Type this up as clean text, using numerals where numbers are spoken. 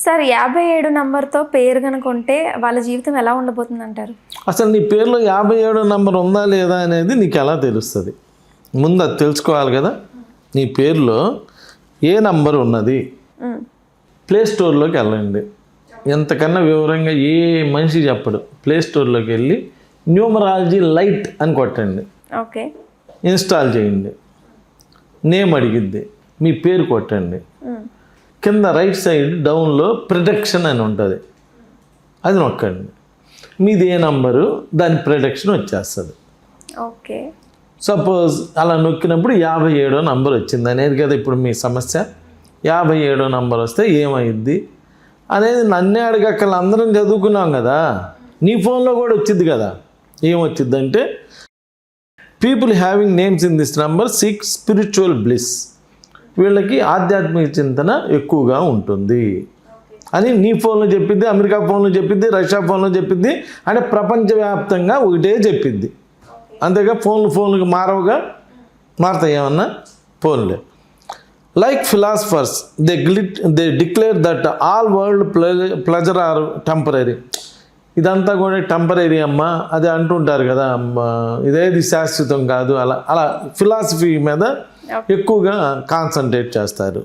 Sir 57 నంబర్తో పేరు కనుకుంటే వాళ్ళ జీవితం ఎలా ఉండబోతుంది అంటారు? అసలు నీ పేరులో 57 నంబర్ ఉందా లేదా అనేది నీకు ఎలా తెలుస్తుంది? ముందు అది తెలుసుకోవాలి కదా. నీ పేరులో ఏ నంబర్ ఉన్నది, ప్లే స్టోర్లోకి వెళ్ళండి. ఎంతకన్నా వివరంగా ఏ మనిషి చెప్పడు. ప్లే స్టోర్లోకి వెళ్ళి న్యూమరాలజీ లైట్ అని కొట్టండి. ఓకే, ఇన్స్టాల్ చేయండి. నేమ్ అడిగిద్ది, మీ పేరు కొట్టండి. కింద రైట్ సైడ్ డౌన్లో ప్రొడక్షన్ అని ఉంటుంది, అది నొక్కండి. మీది ఏ నంబరు దాని ప్రొడక్షన్ వచ్చేస్తుంది. ఓకే, సపోజ్ అలా నొక్కినప్పుడు 57వ నంబర్ వచ్చింది అనేది కదా ఇప్పుడు మీ సమస్య. 57వ నంబర్ వస్తే ఏమైద్ది అనేది నన్నే అడగక్కల, అందరం చదువుకున్నాం కదా. నీ ఫోన్లో కూడా వచ్చింది కదా. ఏమొచ్చిందంటే people having names in this number seek spiritual bliss, వీళ్ళకి ఆధ్యాత్మిక చింతన ఎక్కువగా ఉంటుంది అని నీ ఫోన్లో చెప్పిద్ది, అమెరికా ఫోన్లో చెప్పిద్ది, రష్యా ఫోన్లో చెప్పిద్ది, అంటే ప్రపంచవ్యాప్తంగా ఒకటే చెప్పిద్ది. అంతేగా ఫోన్లు మారవుగా, మారుతాయి ఏమన్నా ఫోన్లే. Like philosophers they declare that all world pleasure are temporary. ఇదంతా కూడా టెంపరీ అమ్మా అది అంటుంటారు కదా, ఇదేది శాశ్వతం కాదు. అలా ఫిలాసఫీ మీద ఎక్కువగా కాన్సన్ట్రేట్ చేస్తారు.